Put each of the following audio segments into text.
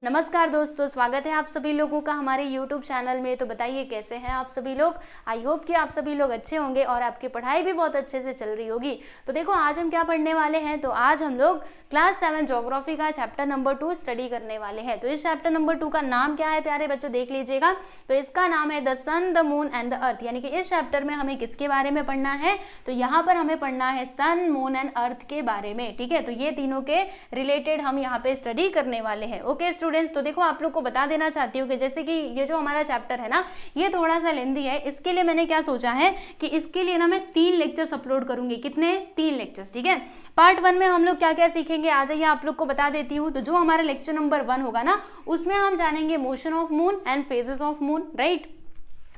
नमस्कार दोस्तों, स्वागत है आप सभी लोगों का हमारे YouTube चैनल में। तो बताइए कैसे हैं आप सभी लोग। आई होप कि आप सभी लोग अच्छे होंगे और आपकी पढ़ाई भी बहुत अच्छे से चल रही होगी। तो देखो आज हम क्या पढ़ने वाले हैं। तो आज हम लोग क्लास 7 ज्योग्राफी का चैप्टर नंबर 2 स्टडी करने वाले हैं। तो इस चैप्टर नंबर 2 का नाम क्या है प्यारे बच्चों, देख लीजिएगा। तो इसका नाम है the sun, the moon and the earth. यानी कि इस चैप्टर में हमें किसके बारे में पढ़ना है, तो यहाँ पर हमें पढ़ना है सन, मून एंड अर्थ के बारे में। ठीक है, तो ये तीनों के रिलेटेड हम यहाँ पे स्टडी करने वाले हैं। ओके स्टूडेंट्स, तो देखो आप लोग को बता देना चाहती हूँ कि जैसे कि ये जो हमारा चैप्टर है ना, ये थोड़ा सा लेंदी है। इसके लिए मैंने क्या सोचा है कि इसके लिए ना मैं 3 लेक्चर्स अपलोड करूंगी। कितने? 3 लेक्चर्स। ठीक है, पार्ट 1 में हम लोग क्या क्या सीखेंगे आ जाइए आप लोग को बता देती हूँ। तो जो हमारा लेक्चर नंबर 1 होगा ना, उसमें हम जानेंगे motion of moon and phases of moon, right.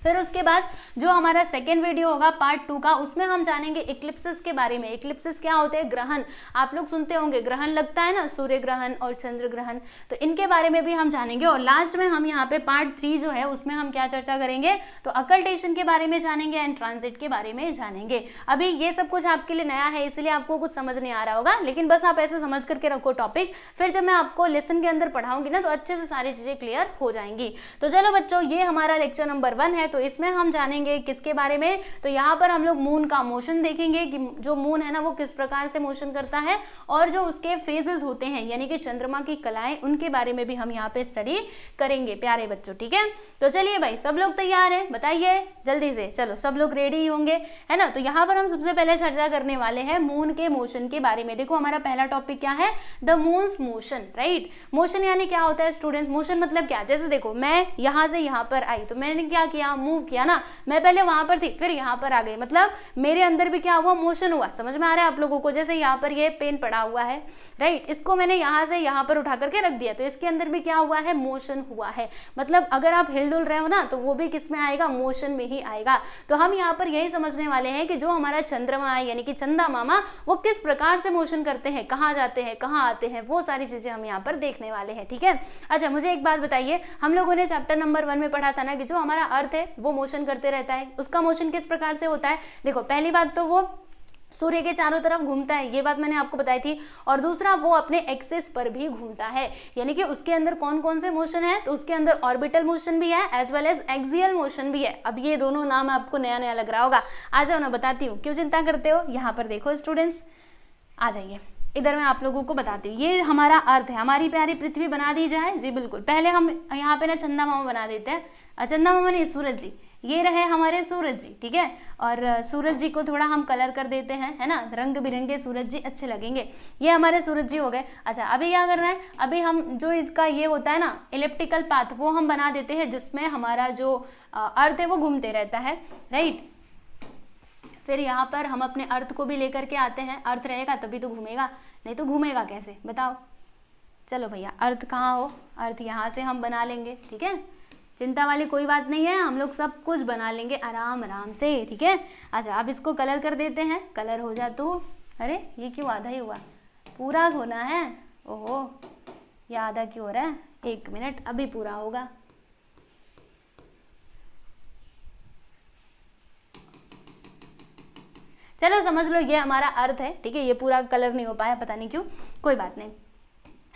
फिर उसके बाद जो हमारा सेकेंड वीडियो होगा पार्ट 2 का, उसमें हम जानेंगे इक्लिप्सिस के बारे में। इक्लिप्सिस क्या होते हैं? ग्रहण। आप लोग सुनते होंगे ग्रहण लगता है ना, सूर्य ग्रहण और चंद्र ग्रहण, तो इनके बारे में भी हम जानेंगे। और लास्ट में हम यहाँ पे पार्ट 3 जो है उसमें हम क्या चर्चा करेंगे, तो अकल्टेशन के बारे में जानेंगे एंड ट्रांजिट के बारे में जानेंगे। अभी ये सब कुछ आपके लिए नया है, इसलिए आपको कुछ समझ नहीं आ रहा होगा, लेकिन बस आप ऐसे समझ करके रखो टॉपिक। फिर जब मैं आपको लेसन के अंदर पढ़ाऊंगी ना, तो अच्छे से सारी चीजें क्लियर हो जाएंगी। तो चलो बच्चों, ये हमारा लेक्चर नंबर 1 है। तो इसमें हम जानेंगे किसके बारे में, तो यहाँ पर हम लोग मून का मोशन देखेंगे कि जो मून है ना वो किस प्रकार से मोशन करता है, और जो उसके फेजेस होते हैं यानी कि चंद्रमा की कलाएं, उनके बारे में भी हम यहाँ पे स्टडी करेंगे प्यारे बच्चों। ठीक है, तो चलिए भाई, सब लोग तैयार हैं? बताइए जल्दी से। चलो सब लोग रेडी होंगे, है ना। तो यहाँ पर हम सबसे पहले चर्चा करने वाले हैं मून के मोशन के बारे में। देखो हमारा पहला टॉपिक क्या है, the moons motion, right. Motion यानी क्या होता है स्टूडेंट्स? मोशन मतलब क्या? जैसे देखो मैं यहाँ से यहाँ पर आई, तो मैंने क्या किया, मूव किया ना। मैं पहले वहां पर थी, फिर यहाँ पर आ गई, मतलब मेरे अंदर भी क्या हुआ, मोशन हुआ। समझ में आ रहा है आप लोगों को? जैसे यहाँ पर ये पेन पड़ा हुआ है, राइट, इसको मैंने यहाँ से यहाँ पर उठा करके रख दिया, तो इसके अंदर भी क्या हुआ है, मोशन हुआ है। मतलब अगर आप हिल डुल रहे हो ना, तो वो भी किस में आएगा, मोशन में ही आएगा। तो हम यहाँ पर यही समझने वाले हैं कि जो हमारा चंद्रमा है यानी कि चंदा मामा, वो किस प्रकार से मोशन करते हैं, कहाँ जाते हैं, कहाँ आते हैं, वो सारी चीजें हम यहाँ पर देखने वाले हैं। ठीक है, अच्छा मुझे एक बात बताइए, हम लोगों ने चैप्टर नंबर 1 में पढ़ा था ना कि जो हमारा अर्थ है वो मोशन करते रहता है। उसका मोशन किस प्रकार से होता है? देखो पहली बात तो वो सूर्य के चारों तरफ घूमता है, ये बात मैंने आपको बताई थी। और दूसरा वो अपने एक्सिस पर भी घूमता है, यानी कि उसके अंदर कौन कौन से मोशन है, तो उसके अंदर ऑर्बिटल मोशन भी है as well as axial motion भी है। अब ये दोनों नाम आपको नया नया लग रहा होगा, आ जाओ ना, बताती हूँ, क्यों चिंता करते हो। यहाँ पर देखो स्टूडेंट्स, आ जाइए इधर, मैं आप लोगों को बताती हूँ। ये हमारा अर्थ है, हमारी प्यारी पृथ्वी बना दी जाए जी, बिल्कुल। पहले हम यहाँ पे ना चंदा मामा बना देते हैं, चंदा मामा नहीं, सूरज जी, ये रहे हमारे सूरज जी। ठीक है, और सूरज जी को थोड़ा हम कलर कर देते हैं, है ना, रंग बिरंगे सूरज जी अच्छे लगेंगे। ये हमारे सूरज जी हो गए। अच्छा अभी क्या करना है, अभी हम जो इसका ये होता है ना इलिप्टिकल पाथ, वो हम बना देते हैं, जिसमें हमारा जो अर्थ है वो घूमते रहता है, राइट। फिर यहाँ पर हम अपने अर्थ को भी लेकर के आते हैं। अर्थ रहेगा तभी तो घूमेगा, नहीं तो घूमेगा कैसे, बताओ। चलो भैया, अर्थ कहाँ हो, अर्थ यहाँ से हम बना लेंगे। ठीक है, चिंता वाली कोई बात नहीं है, हम लोग सब कुछ बना लेंगे आराम आराम से। ठीक है, अच्छा अब इसको कलर कर देते हैं, कलर हो जा तू। अरे ये क्यों आधा ही हुआ, पूरा होना है। ओहो, ये आधा क्यों हो रहा है, 1 मिनट, अभी पूरा होगा। चलो समझ लो, ये हमारा अर्थ है। ठीक है, ये पूरा कलर नहीं हो पाया, पता नहीं क्यों, कोई बात नहीं।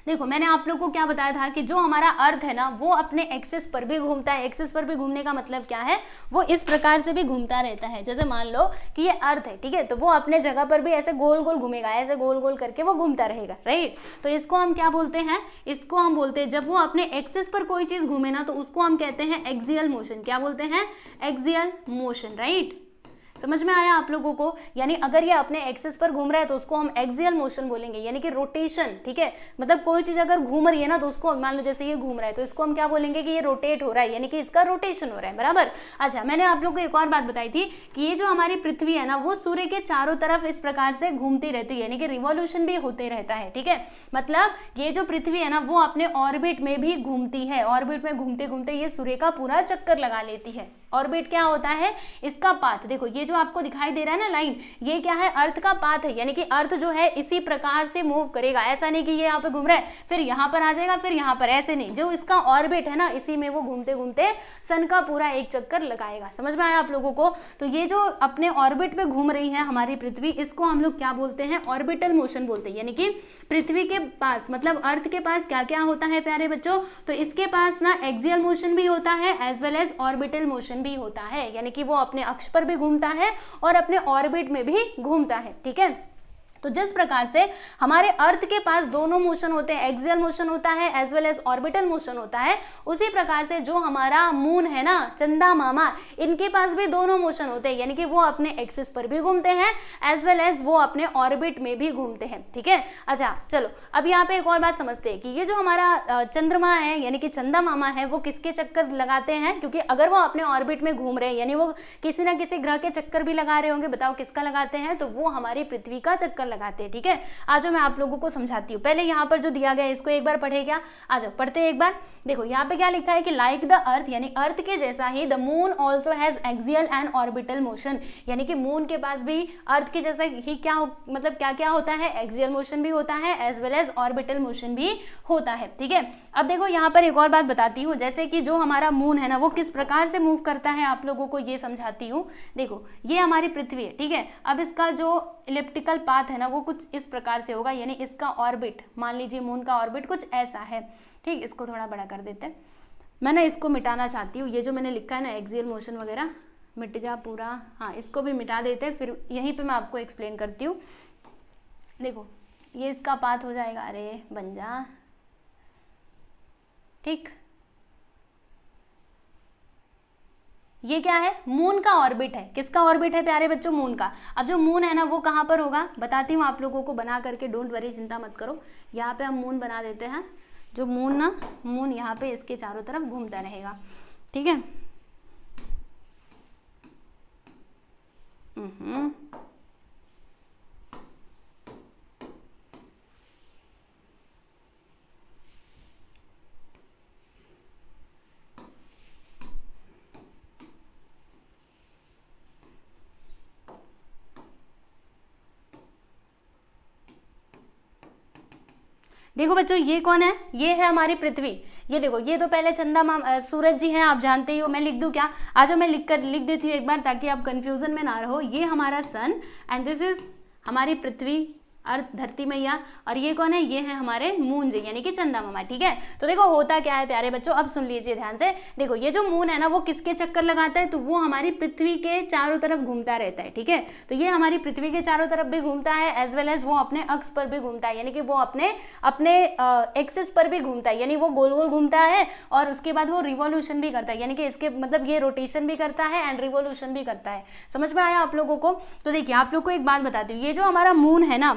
देखो मैंने आप लोगों को क्या बताया था कि जो हमारा अर्थ है ना, वो अपने एक्सिस पर भी घूमता है। एक्सिस पर भी घूमने का मतलब क्या है, वो इस प्रकार से भी घूमता रहता है। जैसे मान लो कि ये अर्थ है, ठीक है, तो वो अपने जगह पर भी ऐसे गोल गोल घूमेगा, ऐसे गोल गोल करके वो घूमता रहेगा, राइट। तो इसको हम क्या बोलते हैं, इसको हम बोलते हैं, जब वो अपने एक्सिस पर कोई चीज घूमे ना, तो उसको हम कहते हैं एक्सियल मोशन। क्या बोलते हैं, एक्सियल मोशन, राइट। समझ में आया आप लोगों को? यानी अगर ये अपने एक्सिस पर घूम रहा है तो उसको हम एक्सियल मोशन बोलेंगे, यानी कि रोटेशन। ठीक है, मतलब कोई चीज अगर घूम रही है ना, तो उसको मान लो जैसे ये घूम रहा है, तो इसको हम क्या बोलेंगे कि ये रोटेट हो रहा है, यानी कि इसका रोटेशन हो रहा है, बराबर। अच्छा मैंने आप लोगों को एक और बात बताई थी कि ये जो हमारी पृथ्वी है ना, वो सूर्य के चारों तरफ इस प्रकार से घूमती रहती है, यानी कि रिवॉल्यूशन भी होते रहता है। ठीक है, मतलब ये जो पृथ्वी है ना, वो अपने ऑर्बिट में भी घूमती है। ऑर्बिट में घूमते घूमते ये सूर्य का पूरा चक्कर लगा लेती है, ऑर्बिट क्या होता है, इसका पाथ। देखो ये जो आपको दिखाई दे रहा है ना लाइन, ये क्या है, अर्थ का पाथ है, यानी कि अर्थ जो है इसी प्रकार से मूव करेगा। ऐसा नहीं कि ये यहाँ पे घूम रहा है फिर यहाँ पर आ जाएगा फिर यहाँ पर, ऐसे नहीं। जो इसका ऑर्बिट है ना, इसी में वो घूमते घूमते सन का पूरा एक चक्कर लगाएगा। समझ में आया आप लोगों को? तो ये जो अपने ऑर्बिट पे घूम रही है हमारी पृथ्वी, इसको हम लोग क्या बोलते हैं, ऑर्बिटल मोशन बोलते हैं। यानी कि पृथ्वी के पास, मतलब अर्थ के पास क्या क्या होता है प्यारे बच्चों, तो इसके पास ना एक्सियल मोशन भी होता है as well as orbital motion भी होता है। यानी कि वो अपने अक्ष पर भी घूमता है और अपने ऑर्बिट में भी घूमता है। ठीक है, तो जिस प्रकार से हमारे अर्थ के पास दोनों मोशन होते हैं, एक्सियल मोशन होता है as well as orbital motion होता है, उसी प्रकार से जो हमारा मून है ना, चंदा मामा, इनके पास भी दोनों मोशन होते हैं। यानी कि वो अपने एक्सिस पर भी घूमते हैं एज वेल एज वो अपने ऑर्बिट में भी घूमते हैं। ठीक है, अच्छा चलो अब यहाँ पे एक और बात समझते हैं कि ये जो हमारा चंद्रमा है यानी कि चंदा मामा है, वो किसके चक्कर लगाते हैं, क्योंकि अगर वो अपने ऑर्बिट में घूम रहे हैं यानी वो किसी ना किसी ग्रह के चक्कर भी लगा रहे होंगे। बताओ किसका लगाते हैं, तो वो हमारी पृथ्वी का चक्कर लगाते हैं। ठीक है, आ जाओ मैं आप लोगों को समझाती हूँ। पहले यहाँ पर जो दिया गया है इसको एक बार पढ़े क्या, आ जाओ पढ़ते हैं एक बार। देखो यहाँ पे क्या लिखा है कि लाइक द अर्थ, यानी अर्थ के जैसा ही the moon also has axial and orbital motion, यानी कि मून के पास भी अर्थ के जैसा ही क्या मतलब क्या क्या होता है, एक्सियल मोशन भी होता है as well as orbital motion भी होता है। ठीक है, अब देखो यहाँ पर एक और बात बताती हूँ, जैसे कि जो हमारा मून है ना वो किस प्रकार से मूव करता है आप लोगों को ये समझाती हूँ। देखो ये हमारी पृथ्वी है, ठीक है, अब इसका जो इलिप्टिकल पाथ है ना वो कुछ इस प्रकार से होगा, यानी इसका ऑर्बिट, मान लीजिए मून का ऑर्बिट कुछ ऐसा है। ठीक, इसको थोड़ा बड़ा कर देते हैं, मैं ना इसको मिटाना चाहती हूँ, ये जो मैंने लिखा है ना एक्सियल मोशन वगैरह मिट जा पूरा, हाँ इसको भी मिटा देते हैं, फिर यहीं पे मैं आपको एक्सप्लेन करती हूँ। देखो ये इसका पाथ हो जाएगा, अरे बन जा, ठीक, ये क्या है, मून का ऑर्बिट है। किसका ऑर्बिट है प्यारे बच्चों, मून का। अब जो मून है ना वो कहाँ पर होगा बताती हूँ आप लोगों को बना करके, डोंट वरी, चिंता मत करो। यहाँ पे हम मून बना देते हैं, जो मून ना, मून यहाँ पे इसके चारों तरफ घूमता रहेगा। ठीक है, देखो बच्चों ये कौन है, ये है हमारी पृथ्वी। ये देखो ये तो पहले चंदा सूरज जी हैं, आप जानते ही हो। मैं लिख दूं क्या, आज मैं लिख देती हूँ एक बार ताकि आप कंफ्यूजन में ना रहो। ये हमारा सन एंड दिस इज हमारी पृथ्वी, अर्थ, धरती मैया, और ये कौन है, ये है हमारे मून जी यानी कि चंदा मामा। ठीक है, तो देखो होता क्या है प्यारे बच्चों, अब सुन लीजिए ध्यान से। देखो ये जो मून है ना वो किसके चक्कर लगाता है, तो वो हमारी पृथ्वी के चारों तरफ घूमता रहता है। ठीक है, तो ये हमारी पृथ्वी के चारों तरफ भी घूमता है एज वेल एज वो अपने अक्ष पर भी घूमता है, यानी कि वो अपने एक्सिस पर भी घूमता है, यानी वो गोल गोल घूमता है और उसके बाद वो रिवॉल्यूशन भी करता है, यानी कि इसके मतलब ये रोटेशन भी करता है एंड रिवॉल्यूशन भी करता है। समझ में आया आप लोगों को? तो देखिए आप लोग को एक बात बताती हूँ, ये जो हमारा मून है ना,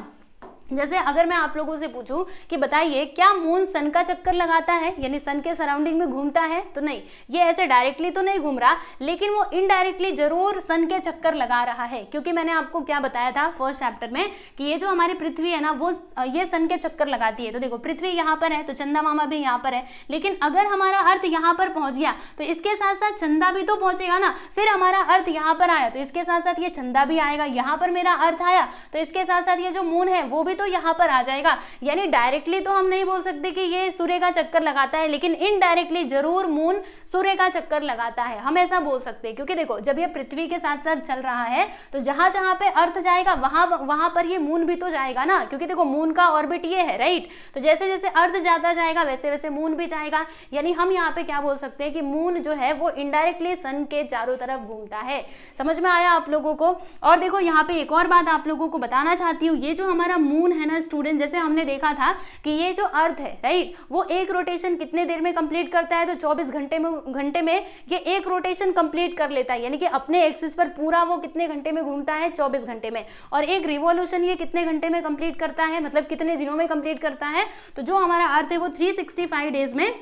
जैसे अगर मैं आप लोगों से पूछूं कि बताइए क्या मून सन का चक्कर लगाता है, यानी सन के सराउंडिंग में घूमता है, तो नहीं, ये ऐसे डायरेक्टली तो नहीं घूम रहा, लेकिन वो इनडायरेक्टली जरूर सन के चक्कर लगा रहा है। क्योंकि मैंने आपको क्या बताया था फर्स्ट चैप्टर में कि ये जो हमारी पृथ्वी है ना वो ये सन के चक्कर लगाती है। तो देखो पृथ्वी यहाँ पर है तो चंदा मामा भी यहाँ पर है, लेकिन अगर हमारा अर्थ यहाँ पर पहुंच गया तो इसके साथ साथ चंदा भी तो पहुंचेगा ना। फिर हमारा अर्थ यहाँ पर आया तो इसके साथ साथ ये चंदा भी आएगा, यहाँ पर मेरा अर्थ आया तो इसके साथ साथ ये जो मून है वो भी तो यहाँ पर आ जाएगा। यानी डायरेक्टली तो हम नहीं बोल सकते कि ये सूर्य का चक्कर लगाता है, लेकिन इनडायरेक्टली जरूर मून सूर्य का चक्कर लगाता है, हम ऐसा बोल सकते हैं। क्योंकि देखो जब ये पृथ्वी के साथ साथ चल रहा है तो जहां जहां पे अर्थ जाएगा वहां पर ये मून भी तो जाएगा ना, क्योंकि देखो मून का ऑर्बिट ये है, राइट। तो जैसे जैसे अर्थ जाता जाएगा वैसे वैसे मून भी जाएगा। यानी हम यहाँ पे क्या बोल सकते हैं कि मून जो है वो इनडायरेक्टली सन के चारों तरफ घूमता है। समझ में आया आप लोगों को? और देखो यहाँ पे एक और बात आप लोगों को बताना चाहती हूँ, ये जो हमारा मून है ना स्टूडेंट, जैसे हमने देखा था कि ये जो अर्थ है, राइट, वो एक रोटेशन कितने देर में कंप्लीट करता है, तो 24 घंटे में ये एक रोटेशन कंप्लीट कर लेता है। यानी कि अपने एक्सिस पर पूरा वो कितने घंटे में घूमता है, 24 घंटे में। और एक रिवॉल्यूशन ये कितने घंटे में कंप्लीट करता है, मतलब कितने दिनों में कंप्लीट करता है, तो जो हमारा अर्थ है वो 365 डेज में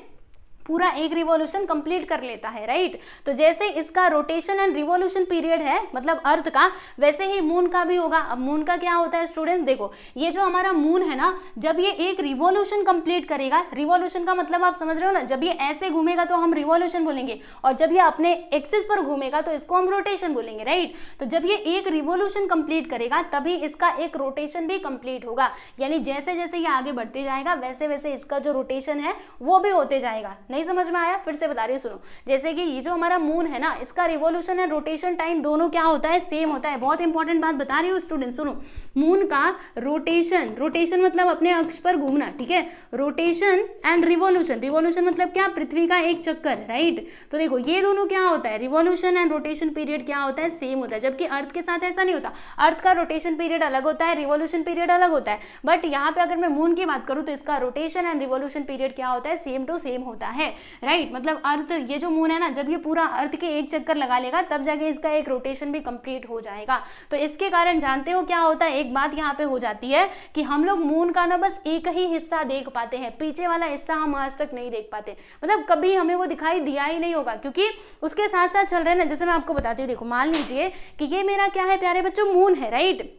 पूरा एक रिवॉल्यूशन कंप्लीट कर लेता है, राइट। तो जैसे इसका रोटेशन एंड रिवॉल्यूशन पीरियड है मतलब अर्थ का, वैसे ही मून का भी होगा। अब मून का क्या होता है स्टूडेंट्स, देखो ये जो हमारा मून है ना, जब ये एक रिवॉल्यूशन कंप्लीट करेगा, रिवॉल्यूशन का मतलब आप समझ रहे हो ना, जब ये ऐसे घूमेगा तो हम रिवॉल्यूशन बोलेंगे, और जब ये अपने एक्सिस पर घूमेगा तो इसको हम रोटेशन बोलेंगे, राइट। तो जब ये एक रिवॉल्यूशन कंप्लीट करेगा तभी इसका एक रोटेशन भी कंप्लीट होगा, यानी जैसे जैसे ये आगे बढ़ते जाएगा वैसे वैसे इसका जो रोटेशन है वो भी होते जाएगा। नहीं समझ में आया, फिर से बता रही हूँ सुनो। जैसे कि ये जो हमारा मून है ना, इसका रिवॉल्यूशन एंड रोटेशन टाइम दोनों क्या होता है, सेम होता है। बहुत इंपॉर्टेंट बात बता रही हूँ स्टूडेंट, सुनो। मून का रोटेशन, रोटेशन मतलब अपने अक्ष पर घूमना, ठीक है, रोटेशन एंड रिवॉल्यूशन, रिवॉल्यूशन मतलब क्या, पृथ्वी का एक चक्कर, राइट। तो देखो ये दोनों क्या होता है, रिवॉल्यूशन एंड रोटेशन पीरियड क्या होता है, सेम होता है। जबकि अर्थ के साथ ऐसा नहीं होता, अर्थ का रोटेशन पीरियड अलग होता है, रिवॉल्यूशन पीरियड अलग होता है। बट यहाँ पे अगर मैं मून की बात करूँ तो इसका रोटेशन एंड रिवॉल्यूशन पीरियड क्या होता है, सेम टू सेम होता है, राइट। मतलब अर्थ, ये जो मून है ना, जब ये पूरा अर्थ के एक चक्कर लगा लेगा तब जाके इसका एक रोटेशन भी कंप्लीट हो जाएगा। तो इसके कारण जानते हो क्या होता है, एक बात यहाँ पे हो जाती है कि हम लोग मून का ना बस एक ही हिस्सा देख पाते हैं, पीछे वाला हिस्सा हम आज तक नहीं देख पाते, मतलब कभी हमें वो दिखाई दिया ही नहीं होगा, क्योंकि उसके साथ साथ चल रहे हैं ना। जैसे मैं आपको बताती हूँ, देखो मान लीजिए कि ये मेरा क्या है प्यारे बच्चों, मून है, राइट।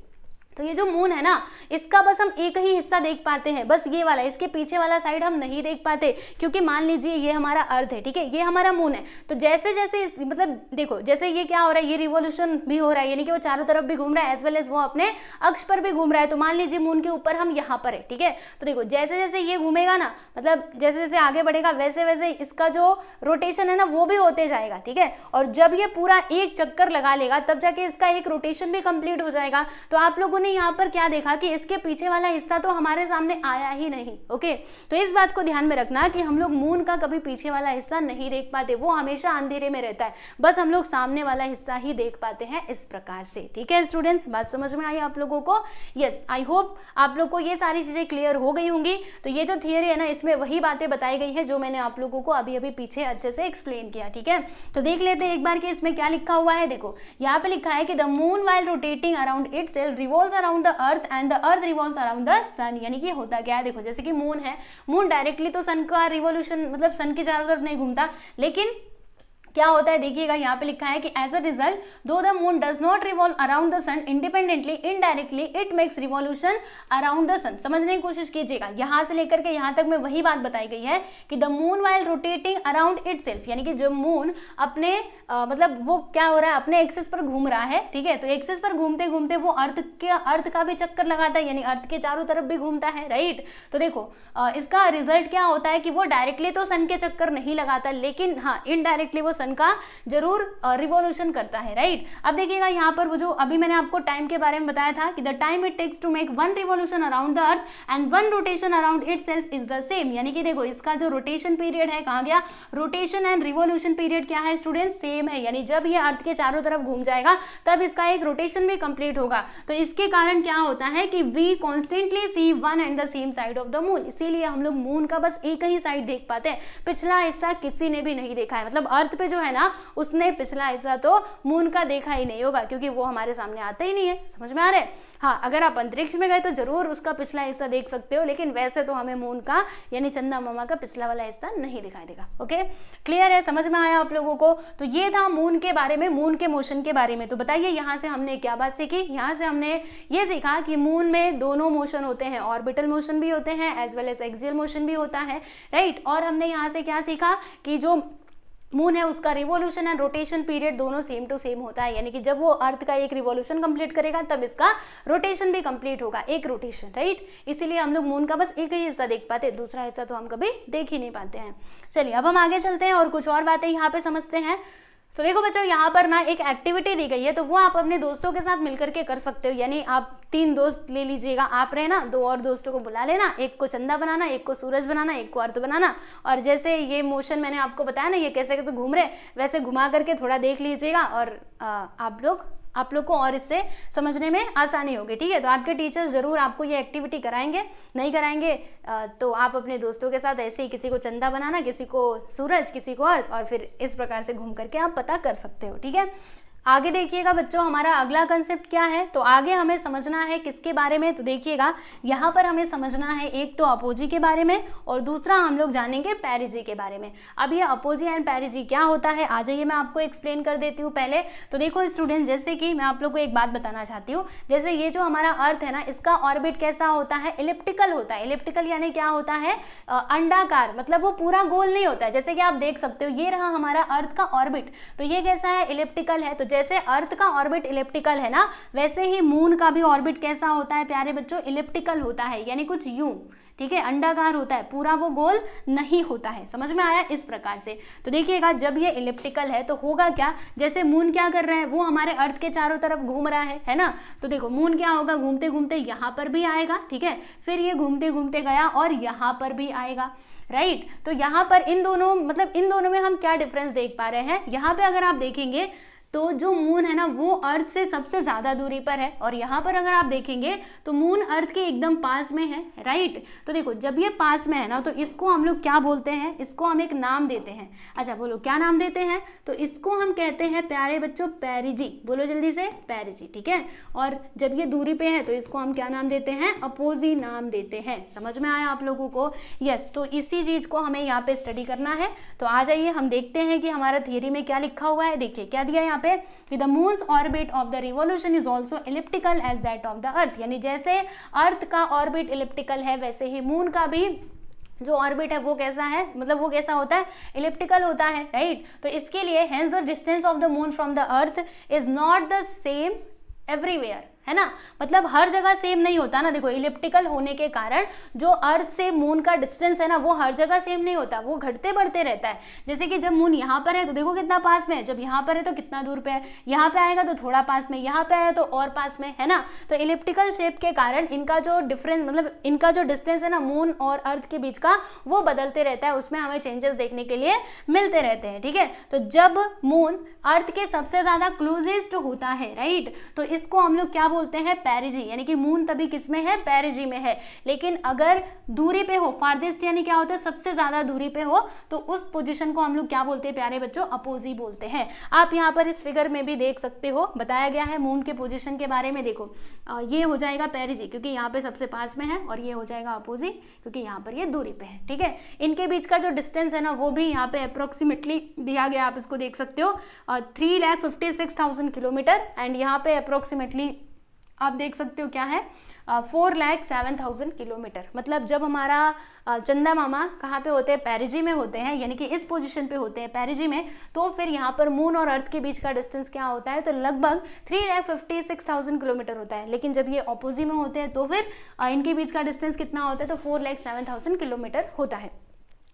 तो ये जो मून है ना, इसका बस हम एक ही हिस्सा देख पाते हैं, बस ये वाला, इसके पीछे वाला साइड हम नहीं देख पाते, क्योंकि मान लीजिए ये हमारा अर्थ है, ठीक है, ये हमारा मून है। तो जैसे जैसे मतलब देखो, जैसे ये क्या हो रहा है, ये रिवॉल्यूशन भी हो रहा है, यानी कि वो चारों तरफ भी घूम रहा है, एज वेल एज वो अपने अक्ष पर भी घूम रहा है। तो मान लीजिए मून के ऊपर हम यहाँ पर है, ठीक है। तो देखो जैसे जैसे ये घूमेगा ना, मतलब जैसे जैसे आगे बढ़ेगा वैसे वैसे इसका जो रोटेशन है ना वो भी होते जाएगा, ठीक है। और जब ये पूरा एक चक्कर लगा लेगा तब जाके इसका एक रोटेशन भी कंप्लीट हो जाएगा। तो आप लोगों ने यहाँ पर क्या देखा कि इसके पीछे वाला हिस्सा तो हमारे सामने आया ही नहीं, ओके। तो इस बात को ध्यान में रखना कि हम लोग मून का कभी पीछे वाला हिस्सा नहीं देख पाते, वो हमेशा अंधेरे में रहता है, बस हम लोग सामने वाला हिस्सा ही देख पाते हैं, इस प्रकार से, ठीक है स्टूडेंट्स। बात समझ में आई आप लोगों को? यस, आई होप आप लोग को ये सारी चीजें क्लियर हो गई होंगी। तो ये जो थियरी है ना, इसमें वही बातें बताई गई है जो मैंने आप लोगों को अभी अभी पीछे अच्छे से एक्सप्लेन किया, ठीक है। तो देख लेते हैं एक बार कि इसमें क्या लिखा हुआ है। देखो यहाँ पे लिखा है कि the moon while rotating around itself revolves around the earth and the earth revolves around the sun. यानी कि होता क्या है, देखो जैसे कि मून है, मून डायरेक्टली तो सन का रिवॉल्यूशन मतलब सन के चारों तरफ नहीं घूमता, लेकिन क्या होता है देखिएगा यहाँ पे लिखा है कि एज अ रिजल्ट दो the moon does not revolve around the sun independently indirectly it makes revolution around the sun. समझने की कोशिश कीजिएगा, यहाँ से लेकर के यहाँ तक में वही बात बताई गई है कि the moon while rotating around itself, यानी कि जब मून अपने मतलब वो क्या हो रहा है, अपने एक्सिस पर घूम रहा है, ठीक है। तो एक्सिस पर घूमते घूमते वो अर्थ का भी चक्कर लगाता है, यानी अर्थ के चारों तरफ भी घूमता है, राइट। तो देखो इसका रिजल्ट क्या होता है कि वो डायरेक्टली तो सन के चक्कर नहीं लगाता, लेकिन हाँ इनडायरेक्टली वो सन का जरूर रिवॉल्यूशन करता है, राइट। अब देखिएगा यहाँ पर वो जो अभी मैंने आपको टाइम के बारे में बताया था कि the time it takes to make one revolution around the earth and one rotation around itself is the same. यानी कि देखो इसका जो रोटेशन पीरियड है, कहाँ गया, रोटेशन एंड रिवॉल्यूशन पीरियड क्या है स्टूडेंट, सेम है। यानी जब ये अर्थ के चारों तरफ घूम जाएगा तब इसका एक रोटेशन भी कंप्लीट होगा। तो इसके कारण क्या होता है कि we constantly see one and the same side of the moon, इसीलिए हम लोग मून का बस एक ही साइड देख पाते हैं, पिछला हिस्सा किसी ने भी नहीं देखा है। मतलब अर्थ पे जो है ना, उसने पिछला हिस्सा तो मून का देखा ही नहीं होगा, क्योंकि वो हमारे सामने आता ही नहीं है। समझ में आ रहा है? हाँ, अगर आप अंतरिक्ष में गए तो जरूर उसका पिछला हिस्सा देख सकते हो, लेकिन वैसे तो हमें मून का यानी चंदा मामा का पिछला वाला हिस्सा नहीं दिखाई देगा। ओके, क्लियर है? समझ में आया आप लोगों को? तो ये था मून के बारे में, मून के मोशन के बारे में। तो बताइए यहाँ से हमने क्या बात सीखी? यहाँ से हमने ये सीखा कि मून में दोनों मोशन होते हैं, ऑर्बिटल मोशन भी होते हैं as well as axial motion भी होता है, राइट। और हमने यहाँ से क्या सीखा कि जो मून है उसका रिवॉल्यूशन एंड रोटेशन पीरियड दोनों सेम टू सेम होता है, यानी कि जब वो अर्थ का एक रिवॉल्यूशन कंप्लीट करेगा तब इसका रोटेशन भी कंप्लीट होगा, एक रोटेशन, राइट। इसीलिए हम लोग मून का बस एक ही हिस्सा देख पाते हैं, दूसरा हिस्सा तो हम कभी देख ही नहीं पाते हैं। चलिए अब हम आगे चलते हैं और कुछ और बातें यहाँ पे समझते हैं। तो देखो बच्चों, यहाँ पर ना एक एक्टिविटी दी गई है, तो वो आप अपने दोस्तों के साथ मिलकर के कर सकते हो। यानी आप 3 दोस्त ले लीजिएगा, आप रहना, 2 और दोस्तों को बुला लेना, एक को चंदा बनाना, एक को सूरज बनाना, एक को अर्थ बनाना। और जैसे ये मोशन मैंने आपको बताया ना, ये कैसे कैसे घूम रहे, वैसे घुमा करके थोड़ा देख लीजिएगा और आप लोग को और इससे समझने में आसानी होगी, ठीक है। तो आपके टीचर्स जरूर आपको ये एक्टिविटी कराएंगे, नहीं कराएंगे तो आप अपने दोस्तों के साथ ऐसे ही किसी को चंदा बनाना, किसी को सूरज, किसी को अर्थ, और फिर इस प्रकार से घूम करके आप पता कर सकते हो, ठीक है। आगे देखिएगा बच्चों, हमारा अगला कंसेप्ट क्या है, तो आगे हमें समझना है किसके बारे में, तो देखिएगा यहाँ पर हमें समझना है एक तो अपोजी के बारे में और दूसरा हम लोग जानेंगे पेरिजी के बारे में। अब ये अपोजी एंड पेरिजी क्या होता है, आ जाइए मैं आपको एक्सप्लेन कर देती हूँ पहले। तो देखो स्टूडेंट, जैसे कि मैं आप लोग को एक बात बताना चाहती हूँ, जैसे ये जो हमारा अर्थ है ना, इसका ऑर्बिट कैसा होता है, इलिप्टिकल होता है। इलिप्टिकल यानी क्या होता है, अंडाकार, मतलब वो पूरा गोल नहीं होता है। जैसे कि आप देख सकते हो ये रहा हमारा अर्थ का ऑर्बिट, तो ये कैसा है, इलिप्टिकल है। तो जैसे अर्थ का ऑर्बिट इलिप्टिकल है ना, वैसे ही मून का भी ऑर्बिट कैसा होता है प्यारे बच्चों, इलिप्टिकल होता है, यानी कुछ यूं, ठीक है, अंडाकार होता है, पूरा वो गोल नहीं होता है। समझ में आया, इस प्रकार से। तो देखिएगा जब ये इलिप्टिकल है तो होगा क्या, जैसे मून क्या कर रहा है, वो हमारे अर्थ के चारों तरफ घूम रहा है ना। तो देखो मून क्या होगा, घूमते घूमते यहाँ पर भी आएगा, ठीक है, फिर ये घूमते घूमते गया और यहाँ पर भी आएगा, राइट। तो यहाँ पर इन दोनों, मतलब इन दोनों में हम क्या डिफरेंस देख पा रहे हैं, यहाँ पे अगर आप देखेंगे तो जो मून है ना वो अर्थ से सबसे ज़्यादा दूरी पर है, और यहाँ पर अगर आप देखेंगे तो मून अर्थ के एकदम पास में है, राइट। तो देखो जब ये पास में है ना, तो इसको हम लोग क्या बोलते हैं, इसको हम एक नाम देते हैं। अच्छा बोलो क्या नाम देते हैं, तो इसको हम कहते हैं प्यारे बच्चों पेरिजी। बोलो जल्दी से, पेरिजी, ठीक है। और जब ये दूरी पे है तो इसको हम क्या नाम देते हैं, अपोजी नाम देते हैं। समझ में आया आप लोगों को, यस। तो इसी चीज़ को हमें यहाँ पे स्टडी करना है। तो आ जाइए हम देखते हैं कि हमारा थियरी में क्या लिखा हुआ है। देखिए क्या दिया यहाँ पे, the moon's orbit of the revolution is also elliptical as that of the earth। यानी जैसे अर्थ का ऑर्बिट इलिप्टिकल है, वैसे ही मून का भी जो ऑर्बिट है वो कैसा है, मतलब वो कैसा होता है, इलिप्टिकल होता है, राइट। तो इसके लिए hence the distance of the moon from the earth is not the same everywhere, है ना, मतलब हर जगह सेम नहीं होता ना। देखो इलिप्टिकल होने के कारण जो अर्थ से मून का डिस्टेंस है ना, वो हर जगह सेम नहीं होता, वो घटते बढ़ते रहता है। जैसे कि जब मून यहाँ पर है तो देखो कितना पास में है, जब यहाँ पर है तो कितना दूर पे है, यहाँ पे आएगा तो थोड़ा पास में, यहाँ पे आया तो और पास में, है ना। तो इलिप्टिकल शेप के कारण इनका जो डिफरेंस, मतलब इनका जो डिस्टेंस है ना मून और अर्थ के बीच का, वो बदलते रहता है, उसमें हमें चेंजेस देखने के लिए मिलते रहते हैं, ठीक है। तो जब मून अर्थ के सबसे ज्यादा क्लोजेस्ट होता है, राइट, तो इसको हम लोग क्या बोलते हैं, पेरिजी। यानी कि मून तभी किसमें है, पेरिजी में है। लेकिन अगर दूरी पे हो, फारदेस्ट यानी क्या होता है, सबसे ज्यादा दूरी पे हो, तो उस पोजीशन को हम लोग क्या बोलते हैं प्यारे बच्चों, अपोजी बोलते हैं। आप यहाँ पर इस फिगर में भी देख सकते हो, बताया गया है मून के पोजीशन के बारे में। देखो ये हो जाएगा पेरिजी क्योंकि यहाँ पे सबसे पास में है, और ये हो जाएगा अपोजी क्योंकि यहाँ पर ये दूरी पे है, ठीक है। इनके बीच का जो डिस्टेंस है ना, वो भी यहाँ पे अप्रोक्सीमेटली दिया गया, आप इसको देख सकते हो 3,56,000 किलोमीटर, एंड यहाँ पे अप्रोक्सीमेटली आप देख सकते हो क्या है, 4,07,000 किलोमीटर। मतलब जब हमारा चंदा मामा कहाँ पे होते हैं, पेरिजी में होते हैं, यानी कि इस पोजीशन पे होते हैं पेरिजी में, तो फिर यहाँ पर मून और अर्थ के बीच का डिस्टेंस क्या होता है, तो लगभग 3,56,000 किलोमीटर होता है। लेकिन जब ये ऑपोजिट में होते हैं तो फिर इनके बीच का डिस्टेंस कितना होता है, तो 4,07,000 किलोमीटर होता है।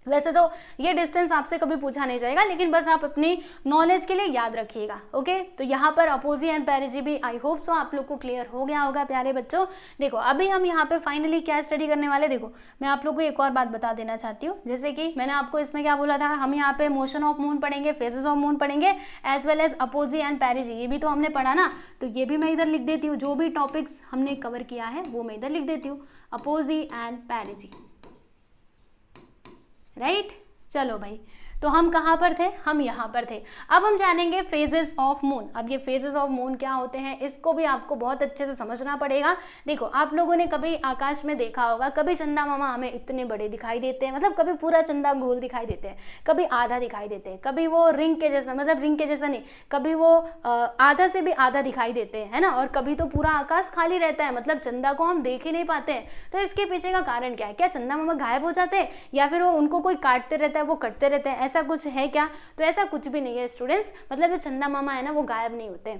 वैसे तो ये डिस्टेंस आपसे कभी पूछा नहीं जाएगा, लेकिन बस आप अपनी नॉलेज के लिए याद रखिएगा, ओके। तो यहाँ पर अपोजी एंड पेरिजी भी आई होप सो आप लोग को क्लियर हो गया होगा प्यारे बच्चों। देखो अभी हम यहाँ पे फाइनली क्या स्टडी करने वाले, देखो मैं आप लोग को एक और बात बता देना चाहती हूँ। जैसे कि मैंने आपको इसमें क्या बोला था, हम यहाँ पे मोशन ऑफ मून पढ़ेंगे, फेजेस ऑफ मून पढ़ेंगे, as well as apogee and perigee, ये भी तो हमने पढ़ा ना। तो ये भी मैं इधर लिख देती हूँ, जो भी टॉपिक्स हमने कवर किया है वो मैं इधर लिख देती हूँ, अपोजी एंड पेरिजी, राइट। चलो भाई, तो हम कहाँ पर थे, हम यहाँ पर थे। अब हम जानेंगे फेजेस ऑफ मून। अब ये फेजेस ऑफ मून क्या होते हैं, इसको भी आपको बहुत अच्छे से समझना पड़ेगा। देखो आप लोगों ने कभी आकाश में देखा होगा, कभी चंदा मामा हमें इतने बड़े दिखाई देते हैं, मतलब कभी पूरा चंदा गोल दिखाई देते हैं, कभी आधा दिखाई देते हैं, कभी वो रिंग के जैसा, मतलब रिंग के जैसा नहीं, कभी वो आधा से भी आधा दिखाई देते हैं, है ना। और कभी तो पूरा आकाश खाली रहता है, मतलब चंदा को हम देख ही नहीं पाते हैं। तो इसके पीछे का कारण क्या है, क्या चंदा मामा गायब हो जाते हैं, या फिर वो उनको कोई काटते रहता है, वो कटते रहते हैं, ऐसा कुछ है क्या? तो ऐसा कुछ भी नहीं है स्टूडेंट्स। मतलब जो चंदा मामा है ना, वो गायब नहीं होते,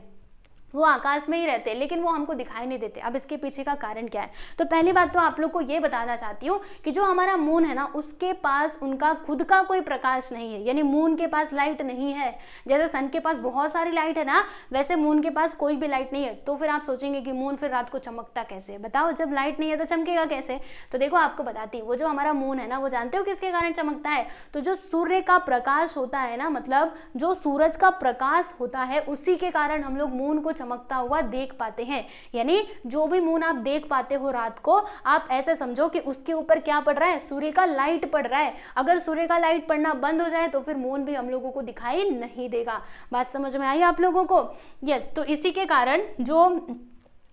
वो आकाश में ही रहते हैं, लेकिन वो हमको दिखाई नहीं देते। अब इसके पीछे का कारण क्या है, तो पहली बात तो आप लोग को ये बताना चाहती हूँ कि जो हमारा मून है ना, उसके पास उनका खुद का कोई प्रकाश नहीं है, यानी मून के पास लाइट नहीं है। जैसे सन के पास बहुत सारी लाइट है ना, वैसे मून के पास कोई भी लाइट नहीं है। तो फिर आप सोचेंगे कि मून फिर रात को चमकता कैसे, बताओ जब लाइट नहीं है तो चमकेगा कैसे। तो देखो आपको बताती हूँ, वो जो हमारा मून है ना, वो जानते हो किसके कारण चमकता है, तो जो सूर्य का प्रकाश होता है ना, मतलब जो सूरज का प्रकाश होता है, उसी के कारण हम लोग मून को चमकता हुआ देख पाते हैं। यानी जो भी मून आप देख पाते हो रात को, आप ऐसे समझो कि उसके ऊपर क्या पड़ रहा है, सूर्य का लाइट पड़ रहा है। अगर सूर्य का लाइट पड़ना बंद हो जाए तो फिर मून भी हम लोगों को दिखाई नहीं देगा। बात समझ में आई आप लोगों को? यस, तो इसी के कारण जो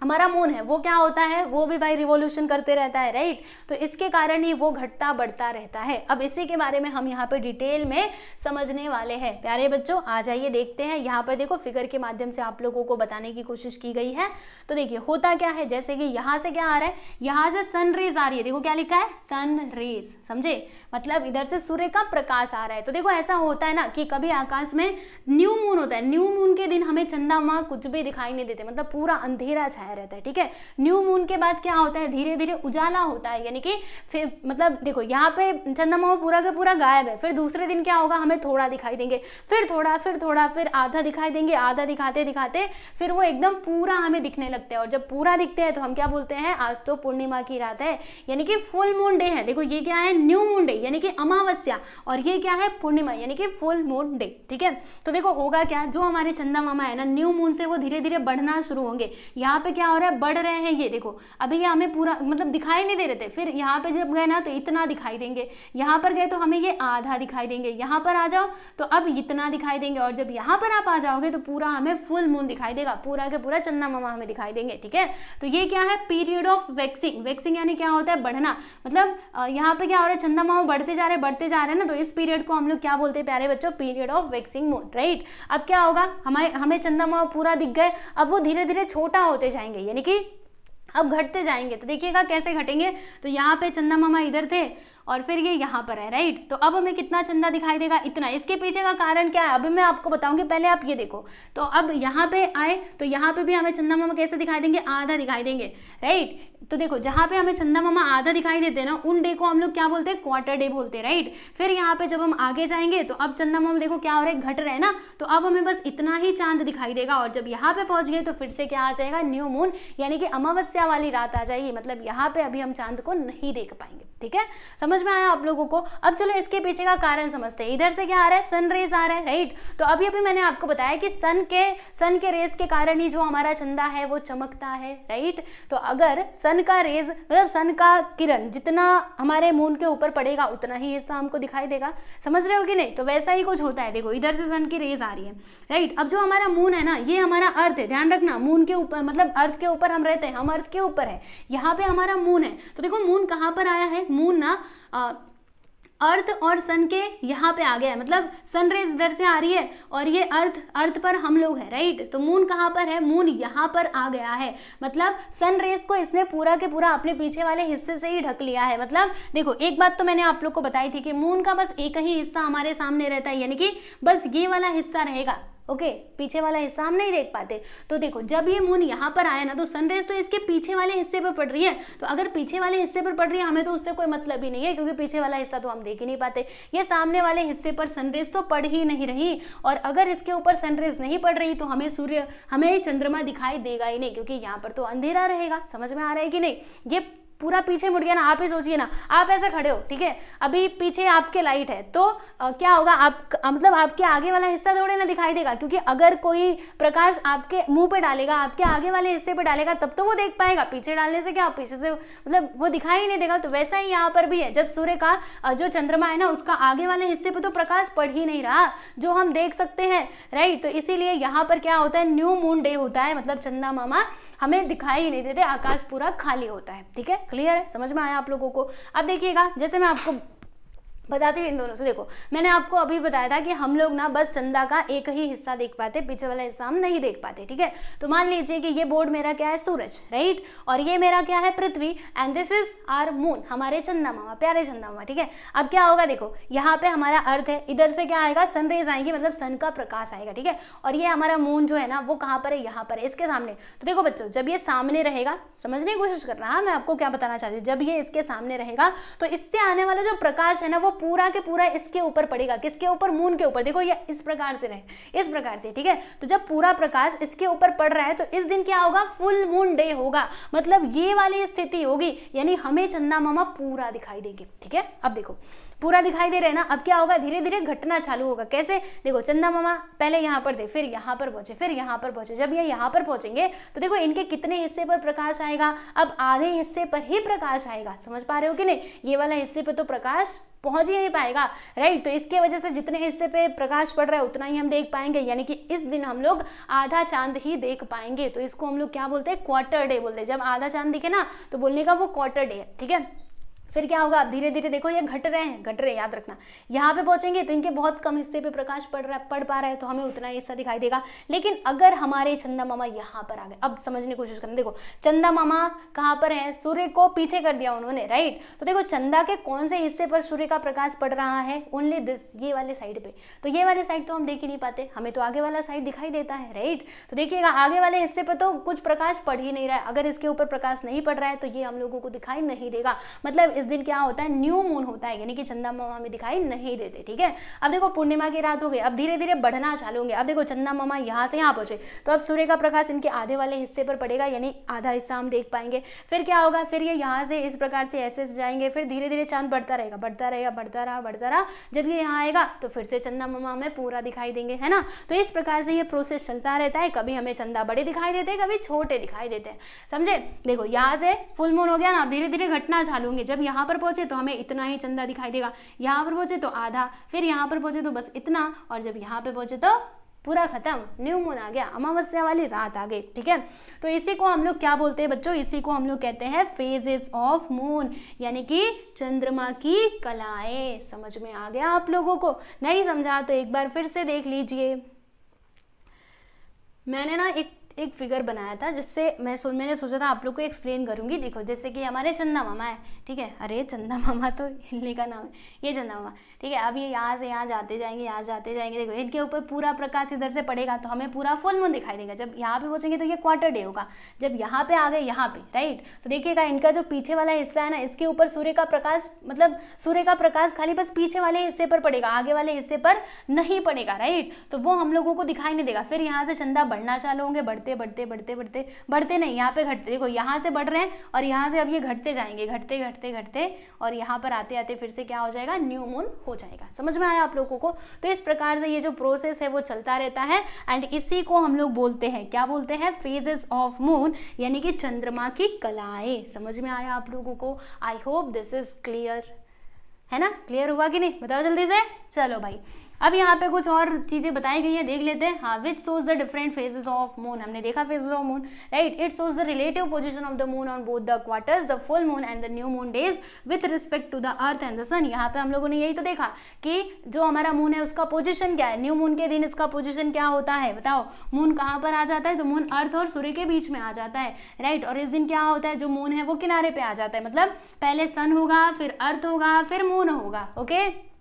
हमारा मून है वो क्या होता है, वो भी भाई रिवॉल्यूशन करते रहता है, राइट। तो इसके कारण ही वो घटता बढ़ता रहता है। अब इसी के बारे में हम यहाँ पे डिटेल में समझने वाले हैं। प्यारे बच्चों आ जाइए देखते हैं। यहाँ पर देखो फिगर के माध्यम से आप लोगों को बताने की कोशिश की गई है। तो देखिए होता क्या है, जैसे कि यहाँ से क्या आ रहा है, यहाँ से सन रेज आ रही है। देखो क्या लिखा है, सन रेज, समझे, मतलब इधर से सूर्य का प्रकाश आ रहा है। तो देखो ऐसा होता है ना कि कभी आकाश में न्यू मून होता है, न्यू मून के दिन हमें चंदा माँ कुछ भी दिखाई नहीं देते, मतलब पूरा अंधेरा छाया रहता है, ठीक है। न्यू मून के बाद क्या होता है, धीरे धीरे उजाला होता है, यानी कि फिर मतलब देखो यहाँ पे चंद्रमा पूरा का पूरा गायब है, फिर दूसरे दिन क्या होगा, हमें थोड़ा दिखाई देंगे, फिर थोड़ा, फिर थोड़ा, फिर आधा दिखाई देंगे, आधा दिखाते दिखाते फिर वो एकदम पूरा हमें दिखने लगते हैं। और जब पूरा दिखते हैं तो हम क्या बोलते हैं, आज तो पूर्णिमा की रात है, यानी कि फुल मून डे है। देखो ये क्या है, न्यू मून डे यानी कि अमावस्या, और ये क्या है, पूर्णिमा यानी कि फुल मून डे, ठीक है। तो देखो होगा क्या, जो हमारे चंदा मामा है ना, न्यू मून से वो धीरे धीरे बढ़ना शुरू होंगे। यहाँ पे क्या हो रहा है, बढ़ रहे हैं, ये देखो अभी ये हमें पूरा मतलब दिखाई नहीं दे रहे थे, फिर यहाँ पे जब गए ना तो इतना दिखाई देंगे, यहाँ पर गए तो हमें ये आधा दिखाई देंगे, यहाँ पर आ जाओ तो अब इतना दिखाई देंगे, और जब यहाँ पर आप आ जाओगे तो पूरा हमें फुल मून दिखाई देगा, पूरा के पूरा चंदा मामा हमें दिखाई देंगे, ठीक है। तो ये क्या है, पीरियड ऑफ वैक्सिंग। वैक्सिंग यानी क्या होता है, बढ़ना, मतलब यहाँ पे क्या हो रहा है, चंदा मामा बढ़ते जा रहे हैं ना, तो इस पीरियड को हम लोग क्या बोलते हैं प्यारे बच्चों, period of waxing moon, right. अब क्या होगा, हमें चंदा मामा पूरा दिख गए, अब वो धीरे धीरे छोटा होते जाएंगे, यानी कि अब घटते जाएंगे। तो देखिएगा कैसे घटेंगे, तो यहाँ पे चंदा मामा इधर थे और फिर ये यहाँ पर है, राइट। तो अब हमें कितना चंदा दिखाई देगा, इतना। इसके पीछे का कारण क्या है अभी मैं आपको बताऊंगी, पहले आप ये देखो। तो अब यहाँ पे आए तो यहाँ पे भी हमें चंदा मामा कैसे दिखाई देंगे, आधा दिखाई देंगे, राइट। तो देखो जहाँ पे हमें चंदा मामा आधा दिखाई देते हैं ना, उन डे को हम लोग क्या बोलते हैं, क्वार्टर डे बोलते हैं, राइट। फिर यहाँ पे जब हम आगे जाएंगे तो अब चंदा मामा देखो क्या हो रहा है, घट रहे हैं ना, तो अब हमें बस इतना ही चांद दिखाई देगा। और जब यहाँ पे पहुंच गए तो फिर से क्या आ जाएगा, न्यू मून, यानी कि अमावस्या वाली रात आ जाएगी, मतलब यहाँ पे अभी हम चांद को नहीं देख पाएंगे, ठीक है। समझ में आया आप लोगों को? अब चलो इसके पीछे का कारण समझते हैं। इधर से क्या आ रहा है, सन रेज आ रहा है, राइट। तो अभी अभी मैंने आपको बताया कि सन के रेज के कारण ही जो हमारा चंदा है वो चमकता है, राइट। तो अगर सन का रेज मतलब सन का किरण जितना हमारे मून के ऊपर पड़ेगा उतना ही हिस्सा हमको दिखाई देगा, समझ रहे हो कि नहीं। तो वैसा ही कुछ होता है, देखो इधर से सन की रेज आ रही है, राइट। अब जो हमारा मून है ना, ये हमारा अर्थ है, ध्यान रखना, मून के ऊपर मतलब अर्थ के ऊपर हम रहते हैं, हम अर्थ के ऊपर है, यहाँ पे हमारा मून है। तो देखो मून कहाँ पर आया है, मून ना अर्थ और सन के यहाँ पे आ गया है, मतलब सन रेज इधर से आ रही है और ये अर्थ पर हम लोग हैं, राइट। तो मून कहाँ पर है, मून यहाँ पर आ गया है, मतलब सन रेज को इसने पूरा के पूरा अपने पीछे वाले हिस्से से ही ढक लिया है। मतलब देखो एक बात तो मैंने आप लोग को बताई थी कि मून का बस एक ही हिस्सा हमारे सामने रहता है, यानी कि बस ये वाला हिस्सा रहेगा, ओके। पीछे वाला हिस्सा हम नहीं देख पाते। तो देखो जब ये मून यहाँ पर आया ना, तो सनरेज तो इसके पीछे वाले हिस्से पर पड़ रही है। तो अगर पीछे वाले हिस्से पर पड़ रही है, हमें तो उससे कोई मतलब ही नहीं है, क्योंकि पीछे वाला हिस्सा तो हम देख ही नहीं पाते। ये सामने वाले हिस्से पर सनरेज तो पड़ ही नहीं रही, और अगर इसके ऊपर सनरेज नहीं पड़ रही तो हमें चंद्रमा दिखाई देगा ही नहीं, क्योंकि यहाँ पर तो अंधेरा रहेगा। समझ में आ रहा है कि नहीं? ये पूरा पीछे मुड़ गया ना, आप ही सोचिए ना, आप ऐसे खड़े हो, ठीक है, अभी पीछे आपके लाइट है, तो क्या होगा, मतलब आपके आगे वाला हिस्सा थोड़े ना दिखाई देगा, क्योंकि अगर कोई प्रकाश आपके मुंह पे डालेगा, आपके आगे वाले हिस्से पे डालेगा, तब तो वो देख पाएगा। पीछे डालने से क्या, पीछे से मतलब वो दिखाई ही नहीं देगा। तो वैसा ही यहाँ पर भी है, जब सूर्य का जो चंद्रमा है ना, उसका आगे वाले हिस्से पे तो प्रकाश पड़ ही नहीं रहा जो हम देख सकते हैं, राइट। तो इसीलिए यहाँ पर क्या होता है, न्यू मून डे होता है, मतलब चंदा मामा हमें दिखाई ही नहीं देते, आकाश पूरा खाली होता है, ठीक है। क्लियर है, समझ में आया आप लोगों को? अब देखिएगा, जैसे मैं आपको बताती हूँ इन दोनों से। देखो मैंने आपको अभी बताया था कि हम लोग ना बस चंदा का एक ही हिस्सा देख पाते, पीछे वाला हिस्सा हम नहीं देख पाते, ठीक है। तो मान लीजिए कि ये बोर्ड मेरा क्या है, सूरज, राइट, और ये मेरा क्या है, पृथ्वी, and this is our moon, हमारे चंदा मामा, प्यारे चंदा मामा, ठीक है। अब क्या होगा, देखो यहाँ पे हमारा अर्थ है, इधर से क्या आएगा, सनरेज आएंगी, मतलब सन का प्रकाश आएगा, ठीक है। और ये हमारा मून जो है ना, वो कहाँ पर है, यहाँ पर है, इसके सामने। तो देखो बच्चों, जब ये सामने रहेगा, समझने की कोशिश करना, हाँ मैं आपको क्या बताना चाहती हूँ, जब ये इसके सामने रहेगा तो इससे आने वाला जो प्रकाश है ना, वो पूरा के पूरा इसके ऊपर पड़ेगा, किसके ऊपर, मून के ऊपर। देखो ये इस प्रकार से रहे, इस प्रकार से, ठीक है। तो जब पूरा प्रकाश इसके ऊपर पड़ रहा है तो इस दिन क्या होगा, फुल मून डे होगा, मतलब ये वाली स्थिति होगी, यानी हमें चंदा मामा पूरा दिखाई देंगे, ठीक है। अब देखो पूरा दिखाई दे रहे हैं ना, अब क्या होगा, धीरे धीरे घटना चालू होगा। कैसे, देखो चंदा मामा पहले यहाँ पर थे, फिर यहाँ पर पहुंचे, फिर यहाँ पर पहुंचे। जब ये यहाँ पर पहुंचेंगे तो देखो इनके कितने हिस्से पर प्रकाश आएगा, अब आधे हिस्से पर ही प्रकाश आएगा, समझ पा रहे हो कि नहीं। ये वाला हिस्से पर तो प्रकाश पहुंच ही नहीं पाएगा, राइट। तो इसके वजह से जितने हिस्से पे प्रकाश पड़ रहा है उतना ही हम देख पाएंगे, यानी कि इस दिन हम लोग आधा चांद ही देख पाएंगे। तो इसको हम लोग क्या बोलते हैं, क्वार्टर डे बोलते हैं। जब आधा चांद दिखे ना तो बोलने का वो क्वार्टर डे है, ठीक है। फिर क्या होगा, अब धीरे धीरे देखो ये घट रहे हैं, याद रखना। यहाँ पे पहुंचेंगे तो इनके बहुत कम हिस्से पे प्रकाश पड़ पा रहा है, तो हमें उतना ही हिस्सा दिखाई देगा। लेकिन अगर हमारे चंदा मामा यहाँ पर आ गए, अब समझने की कोशिश करना। देखो चंदा मामा कहाँ पर है, सूर्य को पीछे कर दिया उन्होंने, राइट। तो देखो चंदा के कौन से हिस्से पर सूर्य का प्रकाश पड़ रहा है, ओनली दिस, ये वाले साइड पे। तो ये वाले साइड तो हम देख ही नहीं पाते, हमें तो आगे वाला साइड दिखाई देता है, राइट। तो देखिएगा आगे वाले हिस्से पर तो कुछ प्रकाश पड़ ही नहीं रहा है, अगर इसके ऊपर प्रकाश नहीं पड़ रहा है तो ये हम लोगों को दिखाई नहीं देगा। मतलब इस दिन क्या होता है, न्यू मून होता है, यानी कि चंदा मामा हमें दिखाई नहीं देते, ठीक है। अब देखो पूर्णिमा की रात हो गई, अब धीरे धीरे बढ़ना चालू होंगे। अब देखो चंदा मामा यहाँ से यहाँ पहुंचे तो अब सूर्य का प्रकाश इनके आधे वाले हिस्से पर पड़ेगा, यानी आधा हिस्सा हम देख पाएंगे। फिर क्या होगा, फिर ये यहाँ से इस प्रकार से ऐसे जाएंगे, फिर धीरे धीरे चांद बढ़ता रहेगा, बढ़ता रहेगा, बढ़ता रहा, बढ़ता रहा। जब ये यहाँ आएगा तो फिर से चंदा मामा हमें पूरा दिखाई देंगे, है ना। तो इस प्रकार से ये प्रोसेस चलता रहता है, कभी हमें चंदा बड़े दिखाई देते हैं, कभी छोटे दिखाई देते हैं, समझे। देखो यहाँ से फुल मून हो गया ना, धीरे धीरे घटना चालू होंगे। जब यहाँ पर पहुंचे तो हमें इतना ही चंदा दिखाई देगा, यहाँ पर पहुंचे तो आधा, फिर यहाँ पर पहुंचे तो बस इतना, और जब यहाँ पे पहुंचे तो पूरा खत्म, न्यू मून आ गया, अमावस्या वाली रात आ गई, ठीक है। तो इसी को हम लोग क्या बोलते हैं बच्चों, इसी को हम लोग कहते हैं फेजेस ऑफ मून, यानी कि चंद्रमा की कलाएं। समझ में आ गया आप लोगों को, नहीं समझा तो एक बार फिर से देख लीजिए। मैंने ना एक फिगर बनाया था जिससे मैंने सोचा था आप लोग को एक्सप्लेन करूंगी। देखो जैसे कि हमारे चंदा मामा है, ठीक है, अरे चंदा मामा तो हिलने का नाम है, ये चंदा मामा, ठीक है। अब ये यहाँ से यहाँ जाते जाएंगे, यहाँ जाते जाएंगे, देखो इनके ऊपर पूरा प्रकाश इधर से पड़ेगा तो हमें पूरा फुल मून दिखाई देगा। जब यहाँ पे पहुंचेंगे तो ये क्वार्टर डे होगा। जब यहाँ पे आ गए, यहाँ पे, राइट, तो देखिएगा इनका जो पीछे वाला हिस्सा है ना, इसके ऊपर सूर्य का प्रकाश, मतलब सूर्य का प्रकाश खाली बस पीछे वाले हिस्से पर पड़ेगा, आगे वाले हिस्से पर नहीं पड़ेगा, राइट। तो वो हम लोगों को दिखाई नहीं देगा। फिर यहाँ से चंदा बढ़ना चालू होंगे, बढ़ते बढ़ते बढ़ते बढ़ते बढ़ते नहीं, यहाँ पे घटते, देखो यहाँ से बढ़ रहे हैं और यहाँ से अब ये घटते जाएंगे, घटते घटते घटते, और यहाँ पर आते आते फिर से क्या हो जाएगा, न्यू मून हो जाएगा। समझ में आया आप लोगों को। तो इस प्रकार से ये जो प्रोसेस है वो चलता रहता है, एंड इसी को हम लोग बोलते हैं, क्या बोलते हैं, फेजेस ऑफ मून, यानी कि चंद्रमा की कलाएं। समझ में आया आप लोगों को। I hope this is clear, है ना, क्लियर हुआ कि नहीं, बताओ जल्दी से। चलो भाई, अब यहाँ पे कुछ और चीजें बताई गई है, देख लेते हैं। हाँ, which shows the different phases of moon, हमने देखा phases of moon, right. It shows the relative position of the moon on both the quarters, the full moon and the new moon days with respect to the earth and the sun. यहाँ पे हम लोगों ने यही तो देखा कि जो हमारा मून है उसका पोजिशन क्या है, न्यू मून के दिन इसका पोजिशन क्या होता है, बताओ। मून कहाँ पर आ जाता है, तो मून अर्थ और सूर्य के बीच में आ जाता है, राइट। और इस दिन क्या होता है, जो मून है वो किनारे पे आ जाता है, मतलब पहले सन होगा, फिर अर्थ होगा, फिर मून होगा, ओके।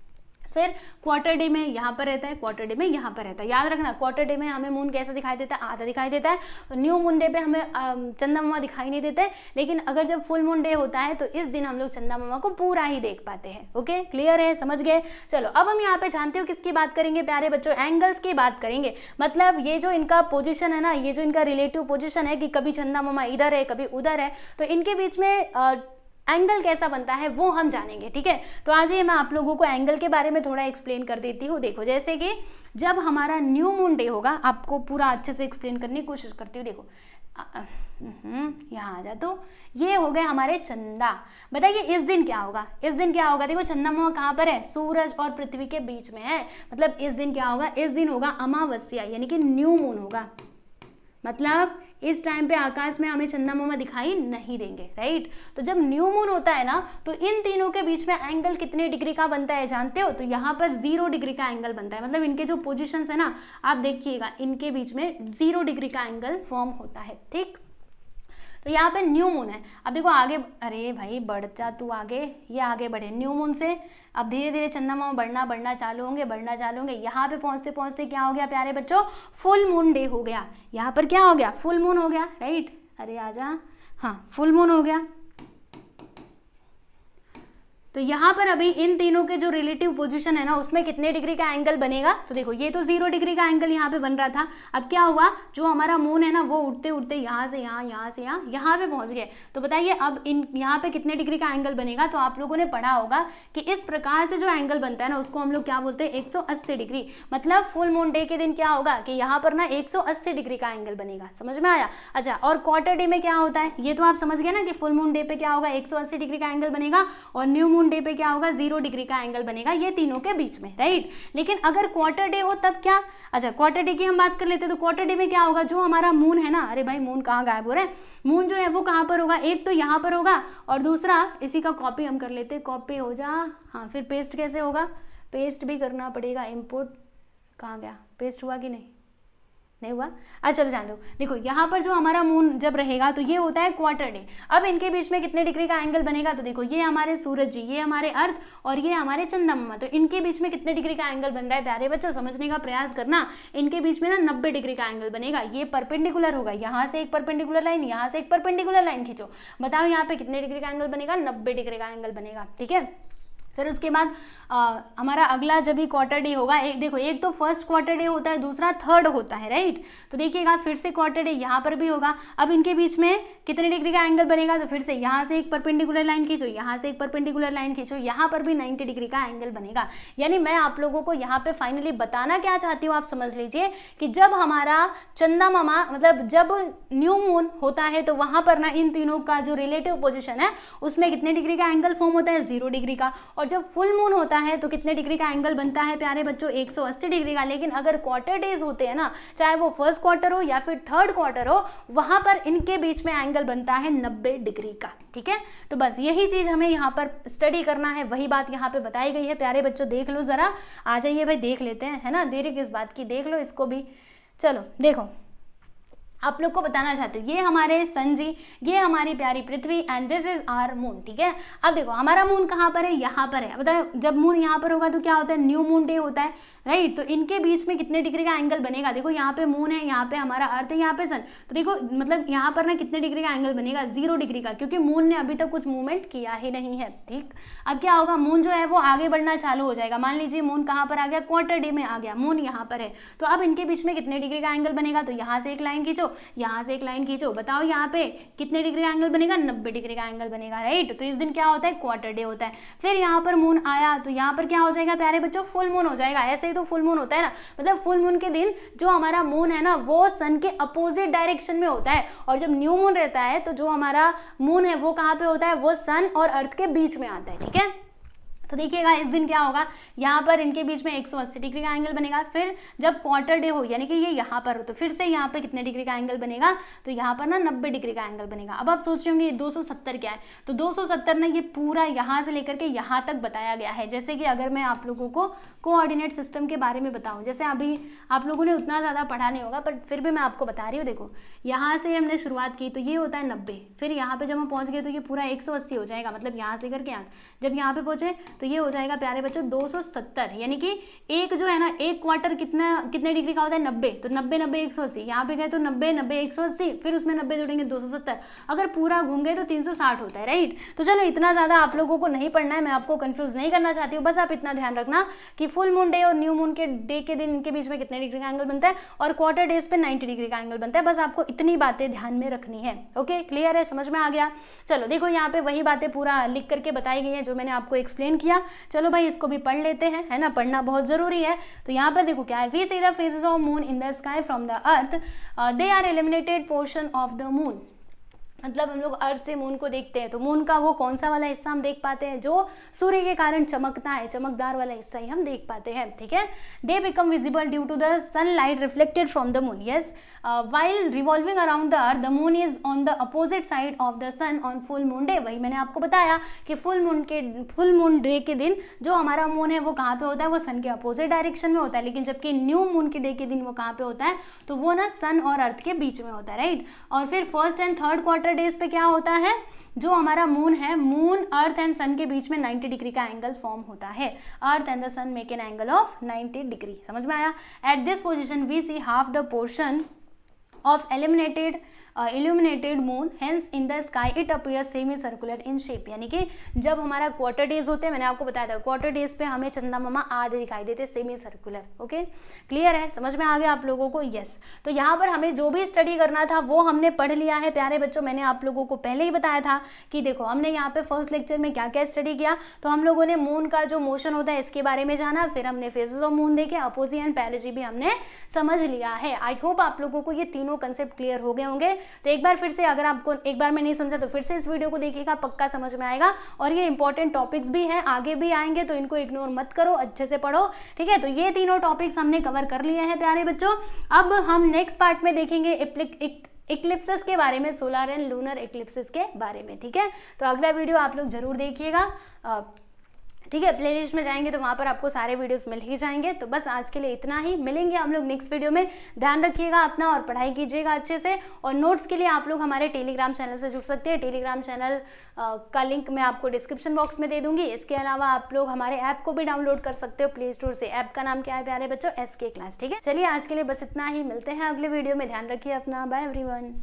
फिर क्वार्टर डे में यहाँ पर रहता है, क्वार्टर डे में यहाँ पर रहता है। याद रखना, क्वार्टर डे में हमें मून कैसा दिखाई देता है, आधा दिखाई देता है। न्यू मून डे पे हमें चंदा मामा दिखाई नहीं देते, लेकिन अगर जब फुल मून डे होता है तो इस दिन हम लोग चंदा मामा को पूरा ही देख पाते हैं। ओके, क्लियर है, समझ गए। चलो अब हम यहाँ पे जानते हो किसकी बात करेंगे प्यारे बच्चों, एंगल्स की बात करेंगे। मतलब ये जो इनका पोजिशन है ना, ये जो इनका रिलेटिव पोजिशन है कि कभी चंदा मामा इधर है कभी उधर है, तो इनके बीच में एंगल कैसा बनता है वो हम जानेंगे, ठीक है। तो आज ये मैं आप लोगों को एंगल के बारे में थोड़ा एक्सप्लेन कर देती हूँ। देखो जैसे कि जब हमारा न्यू मून डे होगा, आपको पूरा अच्छे से एक्सप्लेन करने की कोशिश करती हूँ। देखो यहाँ आ जा, तो ये हो गए हमारे चंदा। बताइए इस दिन क्या होगा, इस दिन क्या होगा। देखो चंदा मामा कहाँ पर है, सूरज और पृथ्वी के बीच में है। मतलब इस दिन क्या होगा, इस दिन होगा अमावस्या, यानी कि न्यू मून होगा। मतलब इस टाइम पे आकाश में हमें चंदा मामा दिखाई नहीं देंगे, राइट। तो जब न्यू मून होता है ना, तो इन तीनों के बीच में एंगल कितने डिग्री का बनता है जानते हो, तो यहाँ पर 0 डिग्री का एंगल बनता है। मतलब इनके जो पोजीशंस है ना, आप देखिएगा इनके बीच में 0 डिग्री का एंगल फॉर्म होता है, ठीक। तो यहाँ पे न्यू मून है। अब देखो आगे, अरे भाई बढ़ जा तू आगे, ये आगे बढ़े न्यू मून से। अब धीरे धीरे चंदा मामा बढ़ना चालू होंगे। यहाँ पे पहुँचते पहुँचते क्या हो गया प्यारे बच्चों, फुल मून डे हो गया। यहाँ पर क्या हो गया, फुल मून हो गया, राइट। अरे आजा, हाँ फुल मून हो गया। तो यहाँ पर अभी इन तीनों के जो रिलेटिव पोजीशन है ना उसमें कितने डिग्री का एंगल बनेगा, तो देखो ये तो 0 डिग्री का एंगल यहाँ पे बन रहा था। अब क्या हुआ, जो हमारा मून है ना वो उठते उठते यहाँ से यहाँ, यहाँ से यहाँ, यहाँ पे पहुँच गए। तो बताइए अब इन यहाँ पे कितने डिग्री का एंगल बनेगा। तो आप लोगों ने पढ़ा होगा कि इस प्रकार से जो एंगल बनता है ना उसको हम लोग क्या बोलते हैं, 180 डिग्री। मतलब फुल मून डे के दिन क्या होगा कि यहाँ पर ना 180 डिग्री का एंगल बनेगा। समझ में आया। अच्छा, और क्वार्टर डे में क्या होता है, ये तो आप समझ गए ना कि फुल मून डे पे क्या होगा, 180 डिग्री का एंगल बनेगा, और न्यू मून डे पे क्या होगा, 0 डिग्री का एंगल बनेगा, ये तीनों के बीच में, राइट। लेकिन अगर क्वार्टर डे हो तब क्या, अच्छा क्वार्टर डे की हम बात कर लेते हैं। तो क्वार्टर डे में क्या होगा, जो हमारा मून है ना, अरे भाई मून कहाँ गायब हो रहा है, मून जो है वो कहाँ पर होगा, एक तो यहाँ पर होगा और दूसरा इसी का कॉपी हम कर लेते हैं, कॉपी हो जा, हाँ फिर पेस्ट कैसे होगा, पेस्ट भी करना पड़ेगा, इंपोर्ट कहाँ गया, पेस्ट हुआ कि नहीं हुआ। अच्छा चलो जान दो। देखो यहाँ पर जो हमारा मून जब रहेगा तो ये होता है क्वार्टर डे। अब इनके बीच में कितने डिग्री का एंगल बनेगा, तो देखो ये हमारे सूरज जी, ये हमारे अर्थ और ये हमारे चंदा मामा, तो इनके बीच में कितने डिग्री का एंगल बन रहा है प्यारे बच्चों, समझने का प्रयास करना। इनके बीच में ना 90 डिग्री का एंगल बनेगा, ये परपेंडिकुलर होगा, यहाँ से एक परपेंडिकुलर लाइन, यहाँ से एक परपेंडिकुलर लाइन खींचो, बताओ यहाँ पे कितने डिग्री का एंगल बनेगा, 90 डिग्री का एंगल बनेगा, ठीक है। फिर उसके बाद हमारा अगला जब भी क्वार्टर डे होगा, एक देखो एक तो फर्स्ट क्वार्टर डे होता है, दूसरा थर्ड होता है, राइट। तो देखिएगा फिर से क्वार्टर डे यहाँ पर भी होगा। अब इनके बीच में कितने डिग्री का एंगल बनेगा, तो फिर से यहाँ से एक परपेंडिकुलर लाइन खींचो, यहाँ से एक परपेंडिकुलर लाइन खींचो, यहाँ पर भी 90 डिग्री का एंगल बनेगा। यानी मैं आप लोगों को यहाँ पे फाइनली बताना क्या चाहती हूँ, आप समझ लीजिए कि जब हमारा चंदा मामा मतलब जब न्यू मून होता है तो वहाँ पर ना इन तीनों का जो रिलेटिव पोजिशन है उसमें कितने डिग्री का एंगल फॉर्म होता है, 0 डिग्री का। और जब फुल मून होता है तो कितने डिग्री का एंगल बनता है प्यारे बच्चों, 180 डिग्री का। लेकिन अगर क्वार्टर डेज होते हैं ना, चाहे वो फर्स्ट क्वार्टर हो या फिर थर्ड क्वार्टर हो, वहां पर इनके बीच में एंगल बनता है 90 डिग्री का, ठीक है। तो बस यही चीज हमें यहाँ पर स्टडी करना है, वही बात यहाँ पे बताई गई है प्यारे बच्चों। देख लो जरा, आ जाइए भाई देख लेते हैं, है ना, देरी किस बात की, देख लो इसको भी। चलो देखो, आप लोग को बताना चाहते हो, ये हमारे सन जी, ये हमारी प्यारी पृथ्वी and this is our moon, ठीक है। अब देखो हमारा मून कहाँ पर है, यहाँ पर है। बताओ जब मून यहाँ पर होगा तो क्या होता है, न्यू मून डे होता है, राइट। तो इनके बीच में कितने डिग्री का एंगल बनेगा, देखो यहाँ पे मून है, यहाँ पे हमारा अर्थ है, यहाँ पे सन। तो देखो मतलब यहाँ पर ना कितने डिग्री का एंगल बनेगा, 0 डिग्री का, क्योंकि मून ने अभी तक कुछ मूवमेंट किया ही नहीं है, ठीक। अब क्या होगा, मून जो है वो आगे बढ़ना चालू हो जाएगा। मान लीजिए मून कहाँ पर आ गया, क्वार्टर डे में आ गया, मून यहाँ पर है। तो अब इनके बीच में कितने डिग्री का एंगल बनेगा, तो यहाँ से एक लाइन खींचो, यहाँ से एक लाइन खींचो, बताओ यहाँ पे कितने डिग्री का एंगल बनेगा, 90 डिग्री का एंगल बनेगा, राइट। तो इस दिन क्या होता है, क्वार्टर डे होता है। फिर यहाँ पर मून आया तो यहाँ पर क्या हो जाएगा प्यारे बच्चों, फुल मून हो जाएगा। ऐसे ही तो फुल मून होता है ना, मतलब फुल मून के दिन जो हमारा मून है ना वो सन के अपोजिट डायरेक्शन में होता है, और जब न्यू मून रहता है तो जो हमारा मून है वो कहाँ पे होता है, वो सन और अर्थ के बीच में आता है, ठीक है। तो देखिएगा इस दिन क्या होगा, यहाँ पर इनके बीच में 180 डिग्री का एंगल बनेगा। फिर जब क्वार्टर डे हो यानी कि ये यहाँ पर हो तो फिर से यहाँ पे कितने डिग्री का एंगल बनेगा, तो यहाँ पर ना 90 डिग्री का एंगल बनेगा। अब आप सोच रहे होंगे 270 क्या है, तो 270 ना ये पूरा यहाँ से लेकर के यहाँ तक बताया गया है। जैसे कि अगर मैं आप लोगों को कोऑर्डिनेट सिस्टम के बारे में बताऊँ, जैसे अभी आप लोगों ने उतना ज़्यादा पढ़ा नहीं होगा पर फिर भी मैं आपको बता रही हूँ। देखो यहाँ से हमने शुरुआत की तो ये होता है 90, फिर यहाँ पे जब हम पहुँच गए तो ये पूरा 180 हो जाएगा, मतलब यहाँ से करके यहाँ जब यहाँ पे पहुँचे तो ये हो जाएगा प्यारे बच्चों 270। यानी कि एक जो है ना एक क्वार्टर कितने डिग्री का होता है, 90। तो 90 90 180, यहाँ पे गए तो 90 90 180, फिर उसमें 90 जोड़ेंगे 270। अगर पूरा घूम गए तो 360 होता है, राइट। तो चलो इतना ज़्यादा आप लोगों को नहीं पढ़ना है, मैं आपको कंफ्यूज नहीं करना चाहती हूँ। बस आप इतना ध्यान रखना कि फुल मून डे और न्यू मून के डे के दिन के बीच में कितने डिग्री का एंगल बनता है, और क्वार्टर डेज पे 90 डिग्री का एंगल बनता है। बस आपको इतनी बातें ध्यान में रखनी है। ओके, क्लियर है, समझ में आ गया। चलो देखो यहाँ पे वही बातें पूरा लिख करके बताई गई है जो मैंने आपको एक्सप्लेन किया। चलो भाई इसको भी पढ़ लेते हैं, है ना, पढ़ना बहुत जरूरी है। तो यहाँ पर देखो क्या है, we see the phases of moon in the sky from the earth, they are eliminated portion of the moon. मतलब हम लोग अर्थ से मून को देखते हैं तो मून का वो कौन सा वाला हिस्सा हम देख पाते हैं जो सूर्य के कारण चमकता है, चमकदार वाला हिस्सा ही हम देख पाते हैं, ठीक है। They become visible due to the sunlight reflected from the moon. Yes, while revolving around the earth the moon is on the opposite side of the sun on full moon day. वही मैंने आपको बताया कि full moon day के दिन जो हमारा moon है वो कहाँ पे होता है, वो सन के अपोजिट डायरेक्शन में होता है। लेकिन जबकि न्यू मून के डे के दिन वो कहाँ पे होता है, तो वो ना सन और अर्थ के बीच में होता है, राइट। और फिर first and third quarter days पे क्या होता है, जो हमारा मून है, मून अर्थ एंड सन के बीच में 90 डिग्री का एंगल फॉर्म होता है। Earth and the sun make an angle of 90 degree. समझ में आया। At this position we see half the portion of eliminated illuminated moon, hence in the sky it appears semi circular in shape. यानी कि जब हमारा quarter days होते हैं, मैंने आपको बताया था क्वार्टर डेज पे हमें चंदा मामा आधे दिखाई देते, सेमी सर्कुलर। ओके, क्लियर है, समझ में आ गया आप लोगों को? यस। तो यहाँ पर हमें जो भी स्टडी करना था वो हमने पढ़ लिया है प्यारे बच्चों। मैंने आप लोगों को पहले ही बताया था कि देखो हमने यहाँ पे फर्स्ट लेक्चर में क्या क्या स्टडी किया। तो हम लोगों ने मून का जो मोशन होता है इसके बारे में जाना, फिर हमने फेजेस ऑफ मून देखे, अपोजी एंड पेरिजी भी हमने समझ लिया है। आई होप आप लोगों को ये तीनों कंसेप्ट क्लियर हो गए होंगे। तो एक बार फिर से, अगर आपको एक बार में नहीं समझा तो फिर से इस वीडियो को देखिएगा, पक्का समझ में आएगा। और ये इंपॉर्टेंट टॉपिक्स भी हैं, आगे भी आएंगे, तो इनको इग्नोर मत करो, अच्छे से पढ़ो, ठीक है। तो ये तीनों टॉपिक्स हमने कवर कर लिए हैं प्यारे बच्चों। अब हम नेक्स्ट पार्ट में देखेंगे इक्लिप्सेस के बारे में, सोलर एंड लूनर इक्लिप्सेस के बारे में, ठीक है। तो अगला वीडियो आप लोग जरूर देखिएगा, ठीक है। प्लेलिस्ट में जाएंगे तो वहाँ पर आपको सारे वीडियोस मिल ही जाएंगे। तो बस आज के लिए इतना ही, मिलेंगे हम लोग नेक्स्ट वीडियो में। ध्यान रखिएगा अपना और पढ़ाई कीजिएगा अच्छे से। और नोट्स के लिए आप लोग हमारे टेलीग्राम चैनल से जुड़ सकते हैं। टेलीग्राम चैनल का लिंक मैं आपको डिस्क्रिप्शन बॉक्स में दे दूंगी। इसके अलावा आप लोग हमारे ऐप को भी डाउनलोड कर सकते हो प्ले स्टोर से। ऐप का नाम क्या है प्यारे बच्चों? SK क्लास, ठीक है। चलिए आज के लिए बस इतना ही, मिलते हैं अगले वीडियो में। ध्यान रखिए अपना, बाय एवरीवन।